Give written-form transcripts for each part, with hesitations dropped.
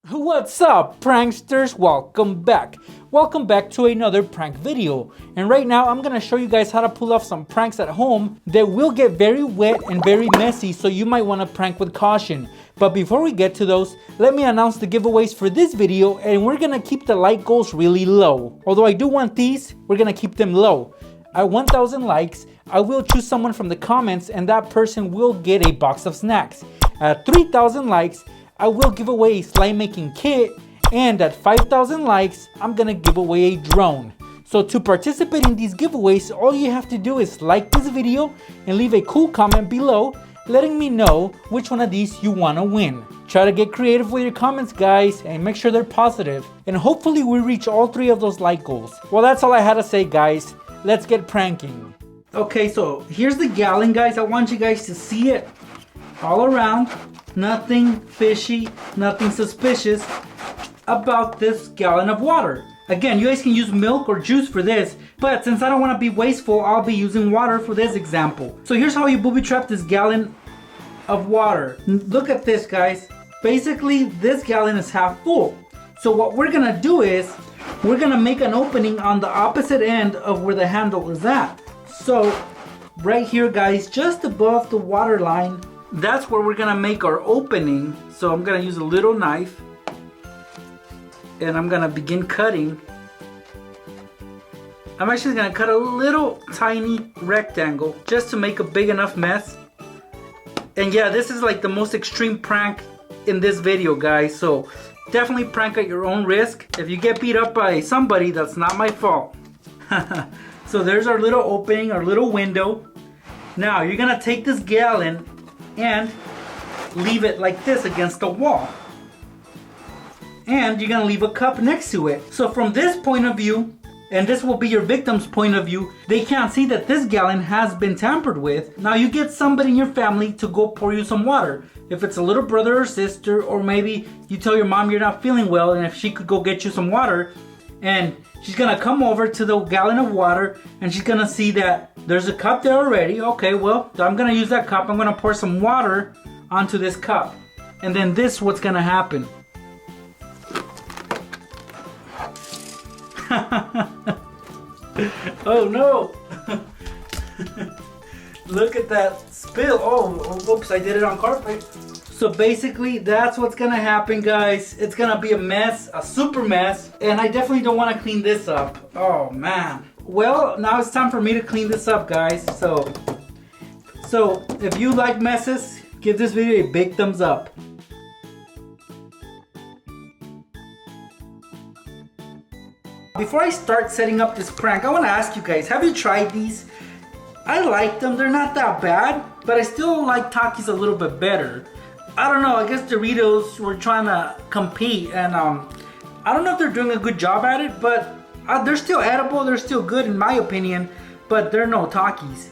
What's up, pranksters? Welcome back. Welcome back to another prank video. And right now I'm gonna show you guys how to pull off some pranks at home that will get very wet and very messy, so you might want to prank with caution. But before we get to those, let me announce the giveaways for this video, and we're gonna keep the like goals really low. Although I do want these, we're gonna keep them low. At 1,000 likes, I will choose someone from the comments and that person will get a box of snacks. At 3,000 likes, I will give away a slime making kit, and at 5,000 likes, I'm gonna give away a drone. So to participate in these giveaways, all you have to do is like this video and leave a cool comment below letting me know which one of these you wanna win. Try to get creative with your comments, guys, and make sure they're positive. And hopefully we reach all 3 of those like goals. Well, that's all I had to say, guys. Let's get pranking. Okay, so here's the gallon, guys. I want you guys to see it all around. Nothing fishy, nothing suspicious about this gallon of water. Again, you guys can use milk or juice for this, but since I don't want to be wasteful, I'll be using water for this example. So here's how you booby trap this gallon of water. Look at this, guys. Basically, this gallon is half full. So what we're gonna do is, we're gonna make an opening on the opposite end of where the handle is at. So right here, guys, just above the water line, that's where we're gonna make our opening. So I'm gonna use a little knife and I'm gonna begin cutting. I'm actually gonna cut a little tiny rectangle just to make a big enough mess. And yeah, this is like the most extreme prank in this video, guys. So definitely prank at your own risk. If you get beat up by somebody, that's not my fault. So there's our little opening, our little window. Now you're gonna take this gallon and leave it like this against the wall. And you're gonna leave a cup next to it. So from this point of view, and this will be your victim's point of view, they can't see that this gallon has been tampered with. Now you get somebody in your family to go pour you some water. If it's a little brother or sister, or maybe you tell your mom you're not feeling well and if she could go get you some water, and she's gonna come over to the gallon of water and she's gonna see that there's a cup there already. Okay, well, I'm gonna use that cup. I'm gonna pour some water onto this cup. And then this is what's gonna happen. Oh no! Look at that spill. Oh, oops, I did it on carpet. So basically, that's what's gonna happen, guys. It's gonna be a mess, a super mess, and I definitely don't wanna clean this up. Oh man. Well, now it's time for me to clean this up, guys. So if you like messes, give this video a big thumbs up. Before I start setting up this prank, I want to ask you guys, have you tried these? I like them, they're not that bad, but I still like Takis a little bit better. I don't know, I guess Doritos were trying to compete, and I don't know if they're doing a good job at it, but they're still edible, they're still good in my opinion, but they're no Takis.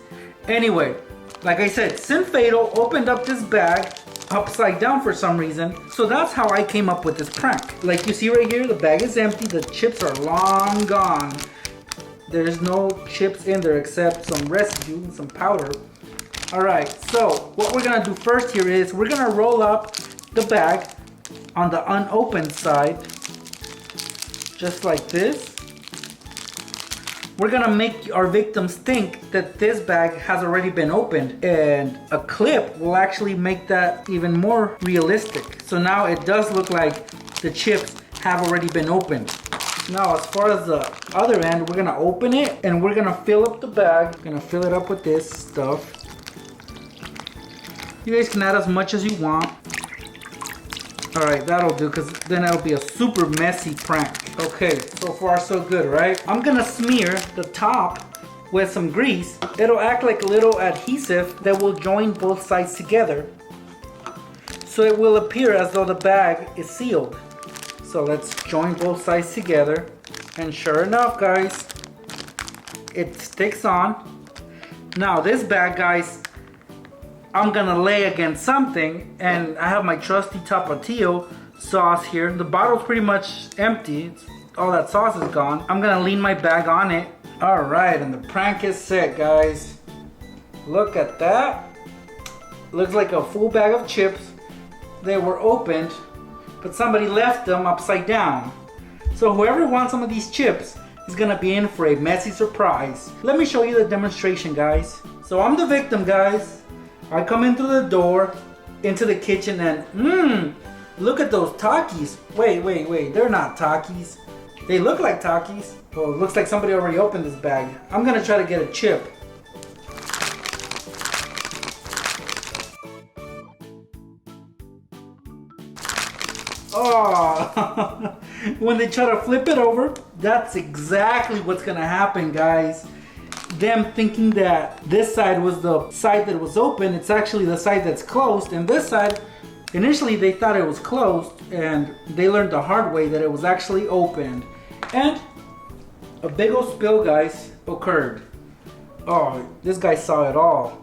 Anyway, like I said, Sin Fatal opened up this bag upside down for some reason. So that's how I came up with this prank. Like you see right here, the bag is empty, the chips are long gone. There's no chips in there except some residue and some powder. Alright, so what we're gonna do first here is we're gonna roll up the bag on the unopened side, just like this. We're gonna make our victims think that this bag has already been opened, and a clip will actually make that even more realistic. So now it does look like the chips have already been opened. Now as far as the other end, we're gonna open it and we're gonna fill up the bag. We're gonna fill it up with this stuff. You guys can add as much as you want. Alright, that'll do, because then it'll be a super messy prank. Okay, so far so good, right? I'm gonna smear the top with some grease. It'll act like a little adhesive that will join both sides together. So it will appear as though the bag is sealed. So let's join both sides together. And sure enough, guys, it sticks on. Now this bag, guys, I'm gonna lay against something, and I have my trusty Tapatio sauce here. The bottle's pretty much empty. All that sauce is gone. I'm gonna lean my bag on it. All right, and the prank is set, guys. Look at that. Looks like a full bag of chips. They were opened, but somebody left them upside down. So whoever wants some of these chips is gonna be in for a messy surprise. Let me show you the demonstration, guys. So I'm the victim, guys. I come in through the door, into the kitchen, and look at those Takis. Wait, they're not Takis. They look like Takis. Well, it looks like somebody already opened this bag. I'm gonna try to get a chip. Oh, when they try to flip it over, that's exactly what's gonna happen, guys. Them thinking that this side was the side that was open, it's actually the side that's closed, and this side, initially they thought it was closed, and they learned the hard way that it was actually opened. And a big old spill, guys, occurred. Oh, this guy saw it all.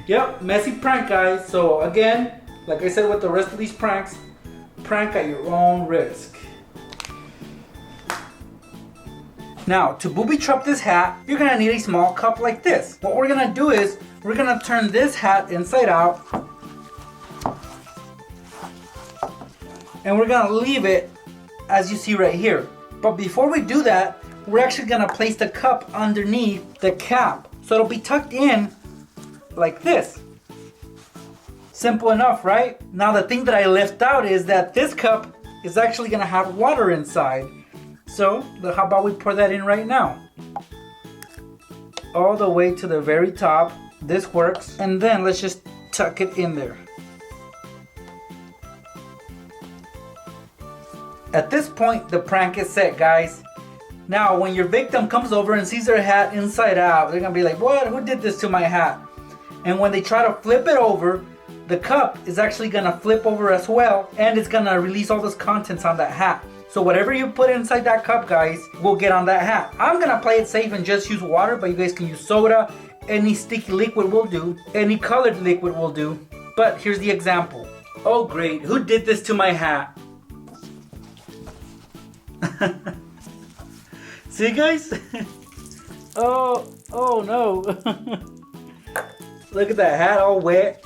Yep, messy prank, guys. So again, like I said with the rest of these pranks, prank at your own risk. Now, to booby trap this hat, you're gonna need a small cup like this. What we're gonna do is, we're gonna turn this hat inside out, and we're gonna leave it as you see right here. But before we do that, we're actually gonna place the cup underneath the cap. So it'll be tucked in like this. Simple enough, right? Now the thing that I left out is that this cup is actually gonna have water inside. So how about we pour that in right now? All the way to the very top. This works. And then let's just tuck it in there. At this point, the prank is set, guys. Now, when your victim comes over and sees their hat inside out, they're gonna be like, what? Who did this to my hat? And when they try to flip it over, the cup is actually gonna flip over as well, and it's gonna release all those contents on that hat. So whatever you put inside that cup, guys, will get on that hat. I'm gonna play it safe and just use water, but you guys can use soda. Any sticky liquid will do. Any colored liquid will do. But here's the example. Oh great, who did this to my hat? See, guys? Oh no. Look at that hat all wet.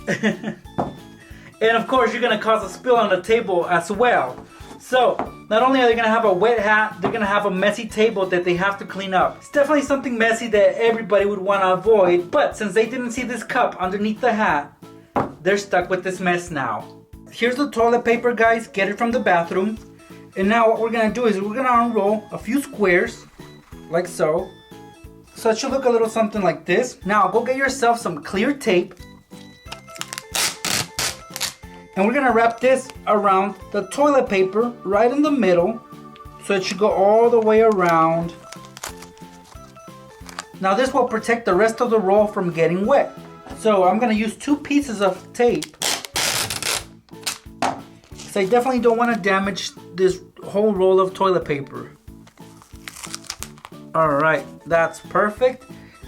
And of course you're gonna cause a spill on the table as well. So not only are they gonna have a wet hat, they're gonna have a messy table that they have to clean up. It's definitely something messy that everybody would want to avoid, but since they didn't see this cup underneath the hat, they're stuck with this mess now. Here's the toilet paper, guys. Get it from the bathroom. And now what we're gonna do is we're gonna unroll a few squares, like so. So it should look a little something like this. Now go get yourself some clear tape. And we're gonna wrap this around the toilet paper right in the middle. So it should go all the way around. Now this will protect the rest of the roll from getting wet. So I'm gonna use 2 pieces of tape. So I definitely don't want to damage this whole roll of toilet paper. Alright, that's perfect.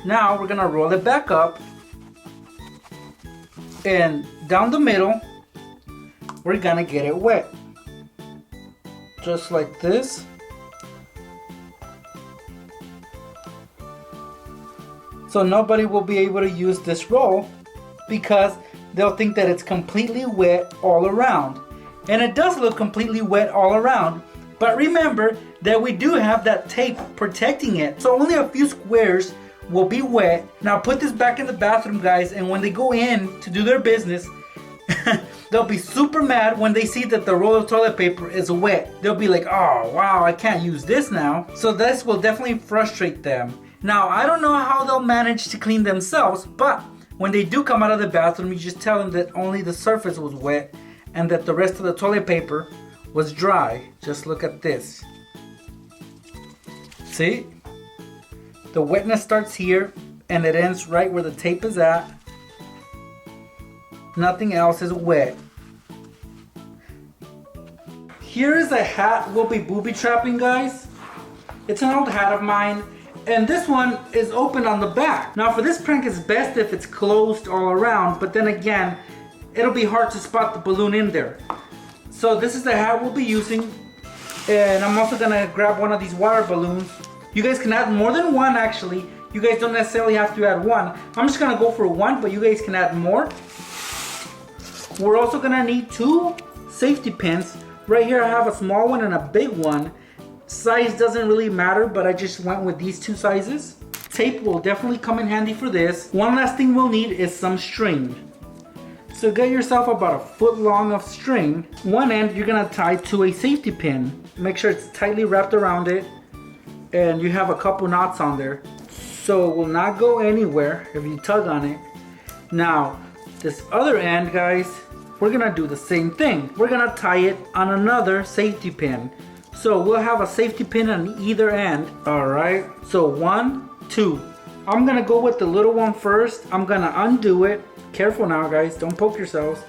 Now we're gonna roll it back up. And down the middle, we're gonna get it wet. Just like this. So nobody will be able to use this roll because they'll think that it's completely wet all around. And it does look completely wet all around. But remember that we do have that tape protecting it. So only a few squares will be wet. Now put this back in the bathroom, guys, and when they go in to do their business, they'll be super mad when they see that the roll of toilet paper is wet. They'll be like, oh wow, I can't use this now. So this will definitely frustrate them. Now I don't know how they'll manage to clean themselves, but when they do come out of the bathroom, you just tell them that only the surface was wet and that the rest of the toilet paper was dry. Just look at this. See? The wetness starts here and it ends right where the tape is at. Nothing else is wet. Here is a hat we'll be booby trapping, guys. It's an old hat of mine. And this one is open on the back. Now for this prank, it's best if it's closed all around, but then again, it'll be hard to spot the balloon in there. So this is the hat we'll be using. And I'm also gonna grab one of these water balloons. You guys can add more than one actually. You guys don't necessarily have to add one. I'm just gonna go for one, but you guys can add more. We're also gonna need 2 safety pins. Right here I have a small one and a big one. Size doesn't really matter, but I just went with these 2 sizes. Tape will definitely come in handy for this. One last thing we'll need is some string. So get yourself about 1 foot long of string. One end you're gonna tie to a safety pin. Make sure it's tightly wrapped around it and you have a couple knots on there. So it will not go anywhere if you tug on it. Now, this other end, guys, we're gonna do the same thing. We're gonna tie it on another safety pin. So we'll have a safety pin on either end. All right, so 1, 2. I'm gonna go with the little one first. I'm gonna undo it. Careful now, guys, don't poke yourselves.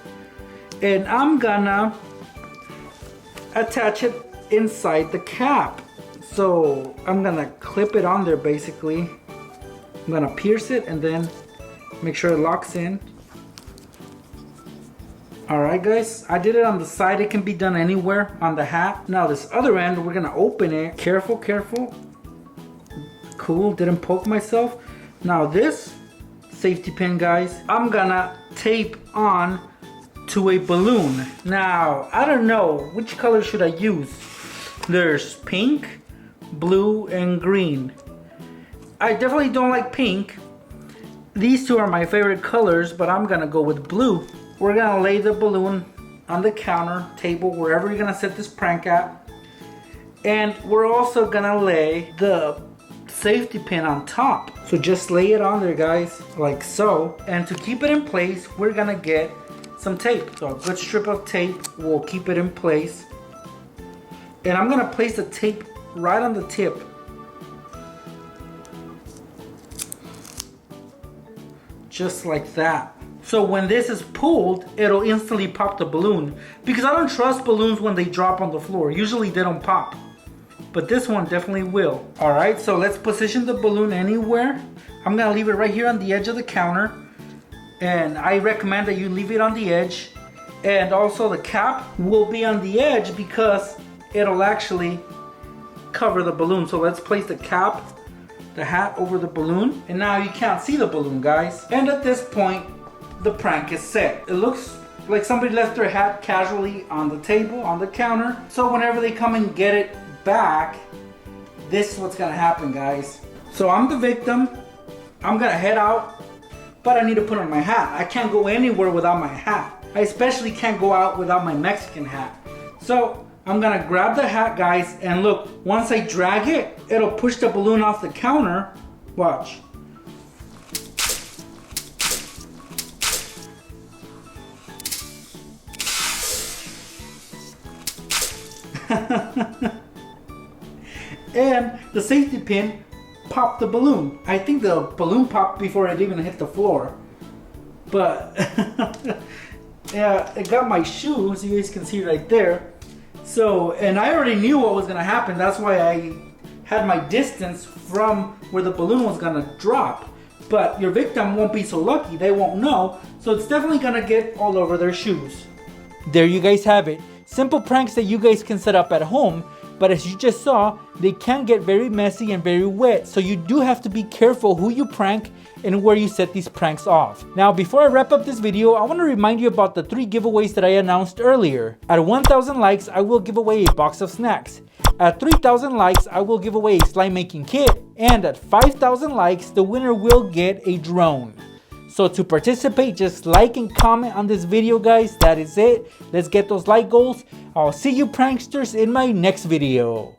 And I'm gonna attach it inside the cap. So I'm gonna clip it on there basically. I'm gonna pierce it and then make sure it locks in. Alright guys, I did it on the side. It can be done anywhere on the hat. Now this other end, we're gonna open it. Careful, careful. Cool, didn't poke myself. Now this safety pin, guys, I'm gonna tape on to a balloon. Now, I don't know, which color should I use? There's pink, blue, and green. I definitely don't like pink. These 2 are my favorite colors, but I'm gonna go with blue. We're gonna lay the balloon on the counter, table, wherever you're gonna set this prank at. And we're also gonna lay the safety pin on top. So just lay it on there, guys, like so. And to keep it in place, we're gonna get some tape. So a good strip of tape will keep it in place. And I'm gonna place the tape right on the tip. Just like that. So when this is pulled, it'll instantly pop the balloon. Because I don't trust balloons when they drop on the floor. Usually they don't pop. But this one definitely will. Alright, so let's position the balloon anywhere. I'm gonna leave it right here on the edge of the counter. And I recommend that you leave it on the edge. And also the cap will be on the edge because it'll actually cover the balloon. So let's place the cap, the hat over the balloon. And now you can't see the balloon, guys. And at this point, the prank is set. It looks like somebody left their hat casually on the table, on the counter. So whenever they come and get it back, this is what's gonna happen, guys. So I'm the victim. I'm gonna head out, but I need to put on my hat. I can't go anywhere without my hat. I especially can't go out without my Mexican hat. So I'm gonna grab the hat, guys, and look, once I drag it, it'll push the balloon off the counter. Watch. And the safety pin popped the balloon. I think the balloon popped before it even hit the floor. But yeah, it got my shoe, as you guys can see right there. So, and I already knew what was gonna happen. That's why I had my distance from where the balloon was gonna drop. But your victim won't be so lucky, they won't know. So it's definitely gonna get all over their shoes. There you guys have it. Simple pranks that you guys can set up at home. But as you just saw, they can get very messy and very wet. So you do have to be careful who you prank and where you set these pranks off. Now, before I wrap up this video, I want to remind you about the 3 giveaways that I announced earlier. At 1,000 likes, I will give away a box of snacks. At 3,000 likes, I will give away a slime making kit. And at 5,000 likes, the winner will get a drone. So to participate, just like and comment on this video, guys. That is it. Let's get those like goals. I'll see you pranksters in my next video.